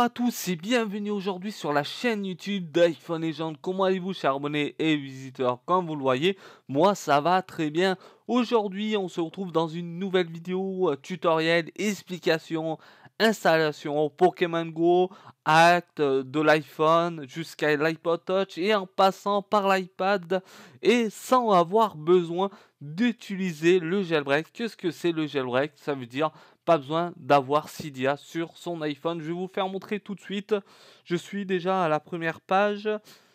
à tous et bienvenue aujourd'hui sur la chaîne YouTube d'iPhone Legend. Comment allez-vous, chers abonnés et visiteurs? Comme vous le voyez, moi ça va très bien. Aujourd'hui, on se retrouve dans une nouvelle vidéo tutoriel, explication, installation Pokémon Go, Act de l'iPhone jusqu'à l'iPod Touch et en passant par l'iPad et sans avoir besoin d'utiliser le jailbreak. Qu'est-ce que c'est le jailbreak? Ça veut dire pas besoin d'avoir Cydia sur son iPhone. Je vais vous faire montrer tout de suite. Je suis déjà à la première page.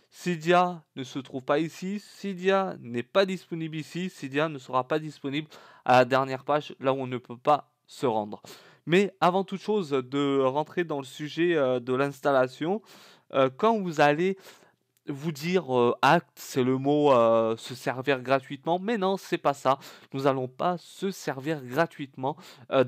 Cydia ne se trouve pas ici. Cydia n'est pas disponible ici. Cydia ne sera pas disponible à la dernière page, là où on ne peut pas se rendre. Mais avant toute chose, de rentrer dans le sujet de l'installation, quand vous allez vous dire acte, c'est le mot se servir gratuitement, mais non, c'est pas ça. Nous allons pas se servir gratuitement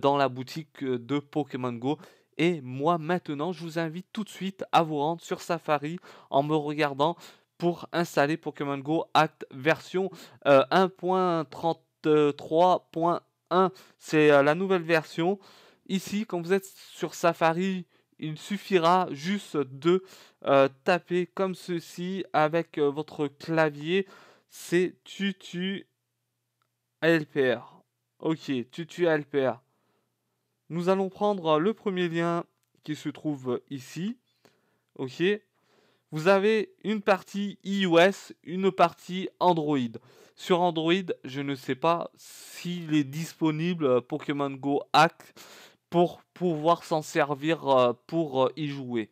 dans la boutique de Pokémon Go. Et moi maintenant, je vous invite tout de suite à vous rendre sur Safari en me regardant pour installer Pokémon Go Act version 1.33.1. C'est la nouvelle version. Ici, quand vous êtes sur Safari, il suffira juste de taper comme ceci avec votre clavier. C'est tutu ALPR. Ok, tutu ALPR. Nous allons prendre le premier lien qui se trouve ici. Ok. Vous avez une partie iOS, une partie Android. Sur Android, je ne sais pas s'il est disponible Pokémon Go Hack pour pouvoir s'en servir pour y jouer.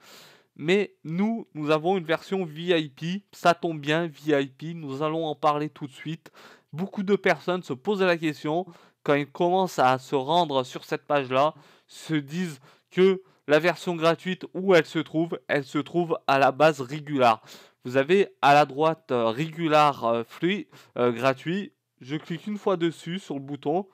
Mais nous avons une version VIP, ça tombe bien, VIP, nous allons en parler tout de suite. Beaucoup de personnes se posent la question, quand ils commencent à se rendre sur cette page-là, se disent que la version gratuite, où elle se trouve? Elle se trouve à la base Regular. Vous avez à la droite Regular free, gratuit. Je clique une fois dessus sur le bouton,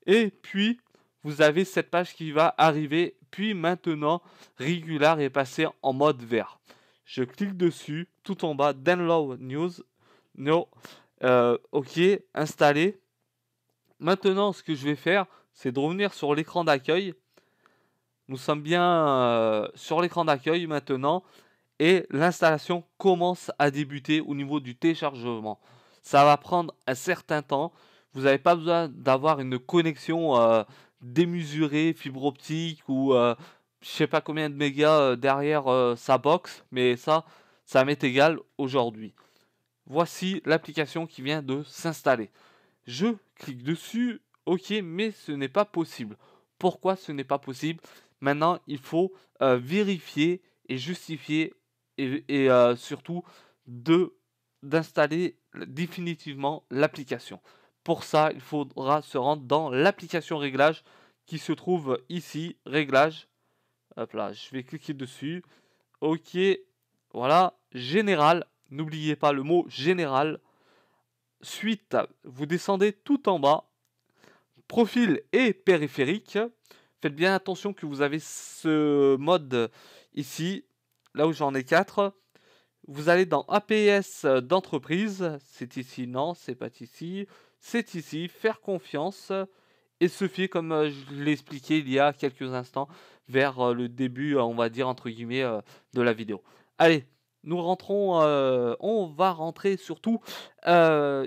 et puis vous avez cette page qui va arriver. Puis maintenant, Regular est passé en mode vert. Je clique dessus, tout en bas, Download News. No. Ok, installé. Maintenant, ce que je vais faire, c'est de revenir sur l'écran d'accueil. Nous sommes bien sur l'écran d'accueil maintenant. Et l'installation commence à débuter au niveau du téléchargement. Ça va prendre un certain temps. Vous n'avez pas besoin d'avoir une connexion démesurée, fibre optique ou je sais pas combien de mégas derrière sa box, mais ça m'est égal aujourd'hui. Voici l'application qui vient de s'installer. Je clique dessus, ok, mais ce n'est pas possible. Pourquoi ce n'est pas possible? Maintenant, il faut vérifier et justifier et surtout d'installer définitivement l'application. Pour ça, il faudra se rendre dans l'application réglage qui se trouve ici, réglage. Hop là, je vais cliquer dessus. Ok, voilà, général. N'oubliez pas le mot général. Suite, vous descendez tout en bas. Profil et périphérique. Faites bien attention que vous avez ce mode ici, là où j'en ai 4. Vous allez dans APS d'entreprise. C'est ici, non, c'est pas ici. C'est ici, faire confiance et se fier, comme je l'ai expliqué il y a quelques instants, vers le début, on va dire, entre guillemets, de la vidéo. Allez, nous rentrons, on va rentrer surtout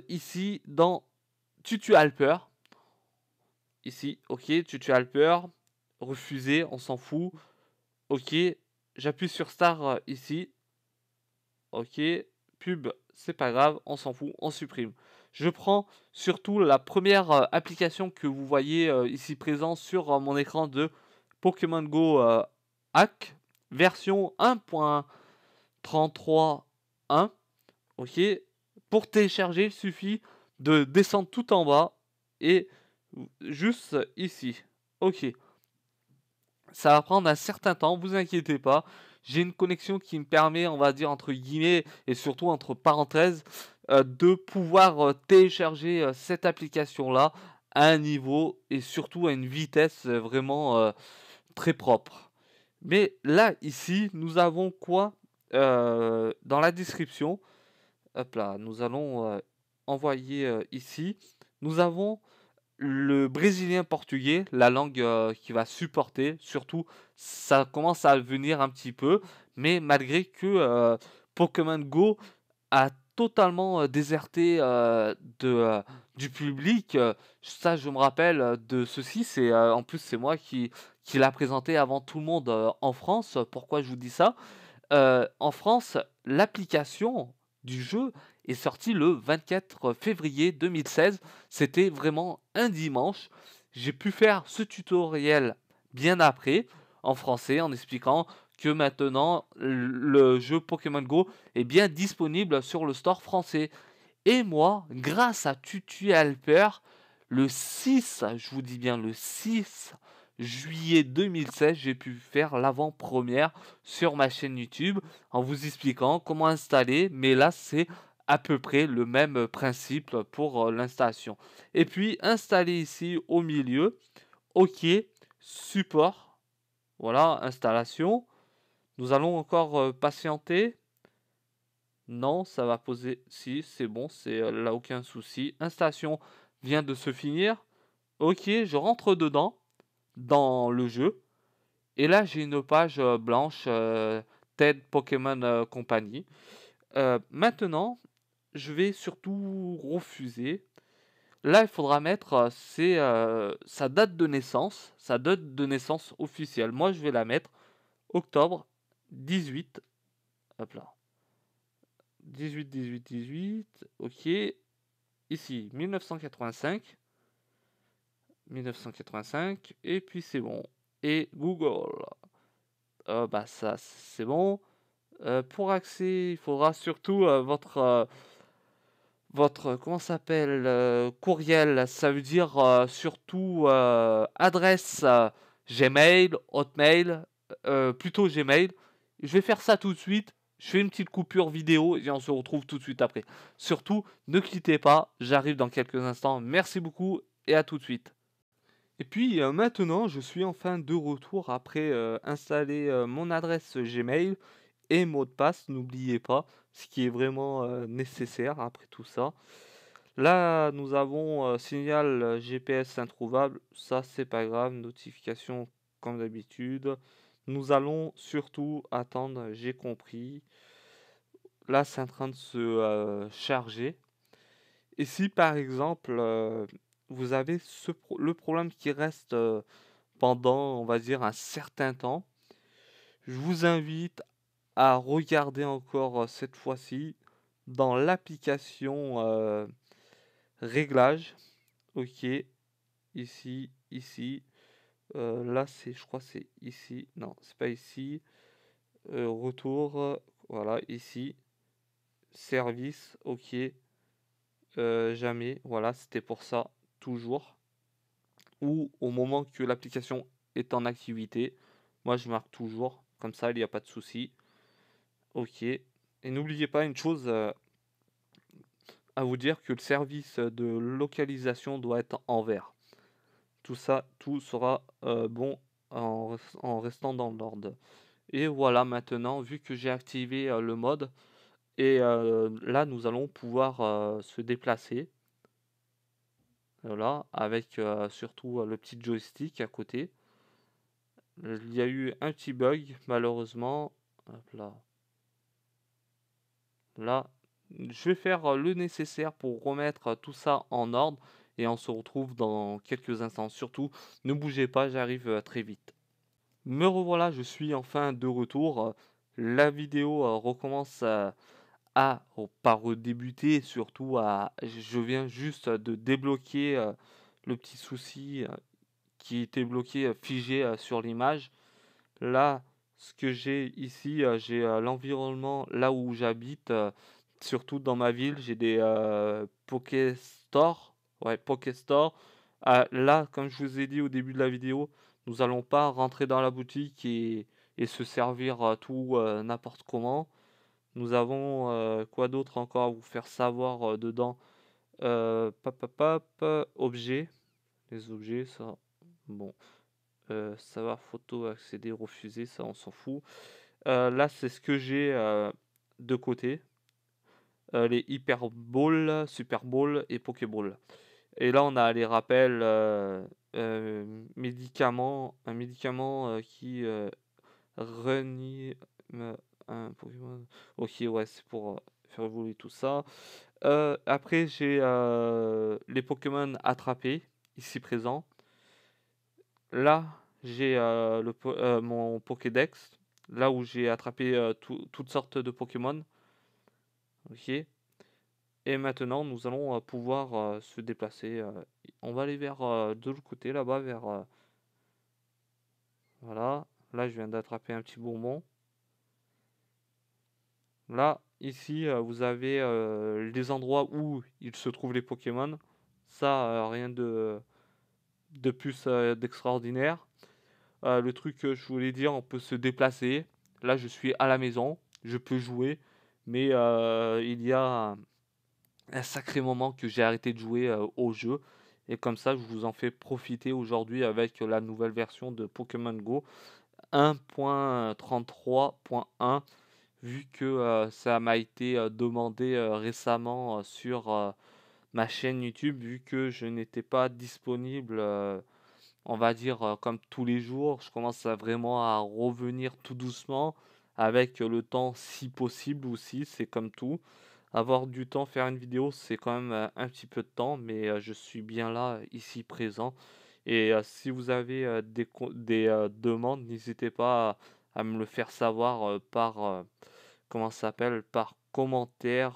ici dans Tutu Alper. Ici, ok, Tutu Alper, refusé, on s'en fout. Ok, j'appuie sur Star ici. Ok, pub, c'est pas grave, on s'en fout, on supprime. Je prends surtout la première application que vous voyez ici présent sur mon écran de Pokémon Go Hack, version 1.33.1. Ok, pour télécharger, il suffit de descendre tout en bas et juste ici. Ok, ça va prendre un certain temps, vous inquiétez pas. J'ai une connexion qui me permet, on va dire entre guillemets et surtout entre parenthèses, de pouvoir télécharger cette application-là à un niveau et surtout à une vitesse vraiment très propre. Mais là, ici, nous avons quoi dans la description? Hop là, nous allons envoyer ici. Nous avons le brésilien portugais, la langue qui va supporter, surtout, ça commence à venir un petit peu, mais malgré que Pokémon Go a totalement déserté du public, ça je me rappelle de ceci, c'est en plus c'est moi qui l'a présenté avant tout le monde en France. Pourquoi je vous dis ça? En France, l'application du jeu est sortie le 24 février 2016. C'était vraiment un dimanche. J'ai pu faire ce tutoriel bien après, en français, en expliquant que maintenant le jeu Pokémon Go est bien disponible sur le store français. Et moi, grâce à Tutu Helper, le 6, je vous dis bien le 6 juillet 2016, j'ai pu faire l'avant-première sur ma chaîne YouTube en vous expliquant comment installer, mais là c'est à peu près le même principe pour l'installation. Et puis installer ici au milieu, OK, support, voilà, installation. Nous allons encore patienter. Non, ça va poser. Si, c'est bon, c'est là aucun souci. Installation vient de se finir. Ok, je rentre dedans, dans le jeu. Et là, j'ai une page blanche, TED Pokémon Company. Maintenant, je vais surtout refuser. Là, il faudra mettre sa date de naissance, sa date de naissance officielle. Moi, je vais la mettre octobre 18. Hop là. 18, ok. Ici, 1985. 1985. Et puis c'est bon. Et Google. Bah ça, c'est bon. Pour accès, il faudra surtout votre comment ça s'appelle courriel. Ça veut dire surtout adresse Gmail, Hotmail, plutôt Gmail. Je vais faire ça tout de suite. Je fais une petite coupure vidéo et on se retrouve tout de suite après. Surtout, ne quittez pas, j'arrive dans quelques instants. Merci beaucoup et à tout de suite. Et puis maintenant, je suis enfin de retour après installer mon adresse Gmail et mot de passe, n'oubliez pas, ce qui est vraiment nécessaire après tout ça. Là, nous avons signal GPS introuvable, ça c'est pas grave, notification comme d'habitude. Nous allons surtout attendre, j'ai compris. Là, c'est en train de se charger. Et si par exemple, vous avez le problème qui reste pendant, on va dire, un certain temps, je vous invite à regarder encore cette fois-ci dans l'application réglage. Ok, ici. Là, c'est, je crois, c'est ici. Non, c'est pas ici. Retour, voilà, ici. Service, ok. Jamais, voilà, c'était pour ça, toujours. Ou au moment que l'application est en activité. Moi, je marque toujours, comme ça, il n'y a pas de souci. Ok. Et n'oubliez pas une chose à vous dire que le service de localisation doit être en vert. Tout ça, tout sera bon en restant dans l'ordre. Et voilà, maintenant, vu que j'ai activé le mode, et là, nous allons pouvoir se déplacer. Voilà, avec surtout le petit joystick à côté. Il y a eu un petit bug, malheureusement. Hop là. Là, je vais faire le nécessaire pour remettre tout ça en ordre et on se retrouve dans quelques instants. Surtout, ne bougez pas, j'arrive très vite. Me revoilà, je suis enfin de retour. La vidéo recommence par redébuter, surtout je viens juste de débloquer le petit souci qui était bloqué, figé sur l'image. Là, ce que j'ai ici, j'ai l'environnement là où j'habite, surtout dans ma ville, j'ai des Pokéstore. Ouais, Pokéstore. Là, comme je vous ai dit au début de la vidéo, nous n'allons pas rentrer dans la boutique et se servir tout n'importe comment. Nous avons quoi d'autre encore à vous faire savoir dedans? Objets. Les objets, ça. Bon. Savoir photo, accéder, refuser, ça on s'en fout. Là, c'est ce que j'ai de côté. Les Hyper Ball, Super Ball et Pokéball. Et là, on a les rappels, médicaments, un médicament qui renie un Pokémon. Ok, ouais, c'est pour faire évoluer tout ça. Après, j'ai les Pokémon attrapés, ici présents. Là, j'ai mon Pokédex, là où j'ai attrapé toutes sortes de Pokémon. Ok. Et maintenant, nous allons pouvoir se déplacer. On va aller vers de l'autre côté, là-bas, vers... voilà. Là, je viens d'attraper un petit bonbon. Là, ici, vous avez les endroits où il se trouvent les Pokémon. Ça, rien de plus d'extraordinaire. Le truc que je voulais dire, on peut se déplacer. Là, je suis à la maison, je peux jouer, mais il y a un sacré moment que j'ai arrêté de jouer au jeu. Et comme ça, je vous en fais profiter aujourd'hui avec la nouvelle version de Pokémon Go 1.33.1, vu que ça m'a été demandé récemment sur ma chaîne YouTube, vu que je n'étais pas disponible, on va dire, comme tous les jours. Je commence vraiment à revenir tout doucement, avec le temps si possible aussi, c'est comme tout. Avoir du temps, faire une vidéo, c'est quand même un petit peu de temps, mais je suis bien là, ici présent. Et si vous avez des demandes, n'hésitez pas à me le faire savoir par, comment ça s'appelle, par commentaire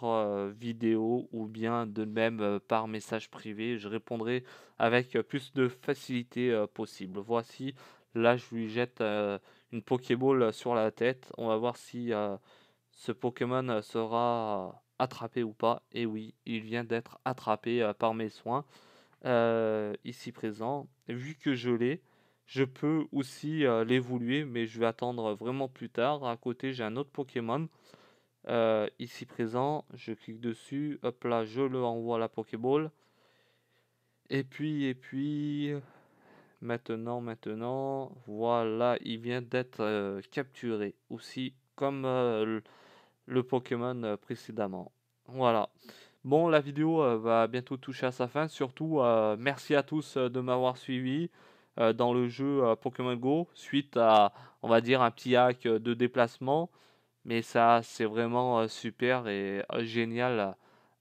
vidéo, ou bien de même par message privé. Je répondrai avec plus de facilité possible. Voici, là je lui jette une Pokéball sur la tête. On va voir si ce Pokémon sera attrapé ou pas. Et oui, il vient d'être attrapé par mes soins ici présent. Vu que je l'ai, je peux aussi l'évoluer, mais je vais attendre vraiment plus tard. À côté, j'ai un autre Pokémon ici présent. Je clique dessus, hop là, je le envoie à la Pokéball. Et puis, maintenant, voilà, il vient d'être capturé aussi, comme le Pokémon précédemment. Voilà. Bon, la vidéo va bientôt toucher à sa fin. Surtout, merci à tous de m'avoir suivi dans le jeu Pokémon Go, suite à, on va dire, un petit hack de déplacement. Mais ça, c'est vraiment super et génial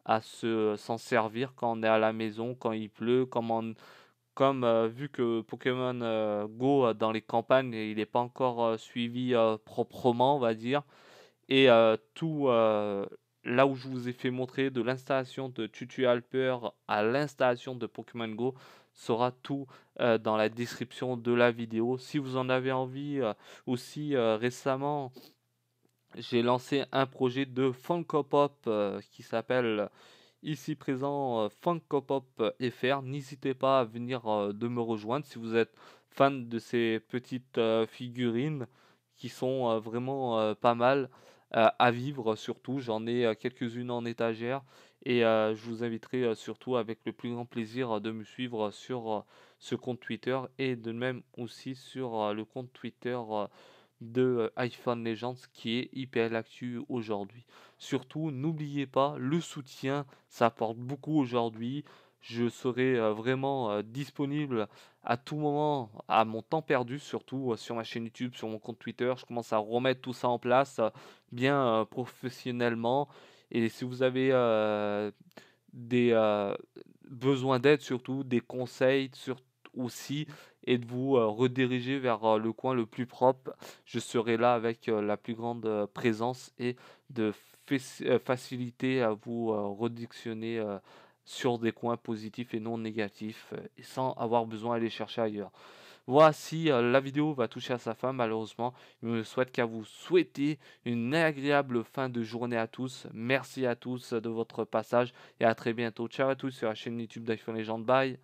s'en servir quand on est à la maison, quand il pleut, vu que Pokémon Go dans les campagnes, il n'est pas encore suivi proprement, on va dire. Et tout, là où je vous ai fait montrer de l'installation de Tutu Alper à l'installation de Pokémon Go, sera tout dans la description de la vidéo. Si vous en avez envie, aussi récemment, j'ai lancé un projet de Funko Pop qui s'appelle ici présent Funko Pop FR. N'hésitez pas à venir de me rejoindre si vous êtes fan de ces petites figurines qui sont vraiment pas mal à vivre. Surtout, j'en ai quelques-unes en étagère, et je vous inviterai surtout avec le plus grand plaisir de me suivre sur ce compte Twitter, et de même aussi sur le compte Twitter de iPhone Legends, qui est IPL Actu aujourd'hui. Surtout, n'oubliez pas le soutien, ça apporte beaucoup aujourd'hui. Je serai vraiment disponible à tout moment, à mon temps perdu, surtout sur ma chaîne YouTube, sur mon compte Twitter. Je commence à remettre tout ça en place bien professionnellement. Et si vous avez des besoins d'aide, surtout des conseils aussi, et de vous rediriger vers le coin le plus propre, je serai là avec la plus grande présence, et de facilité à vous redirectionner sur des coins positifs et non négatifs, et sans avoir besoin d'aller chercher ailleurs. Voici, la vidéo va toucher à sa fin malheureusement. Je me souhaite qu'à vous souhaiter une agréable fin de journée à tous. Merci à tous de votre passage, et à très bientôt. Ciao à tous sur la chaîne YouTube d'iPhone Legend. Bye.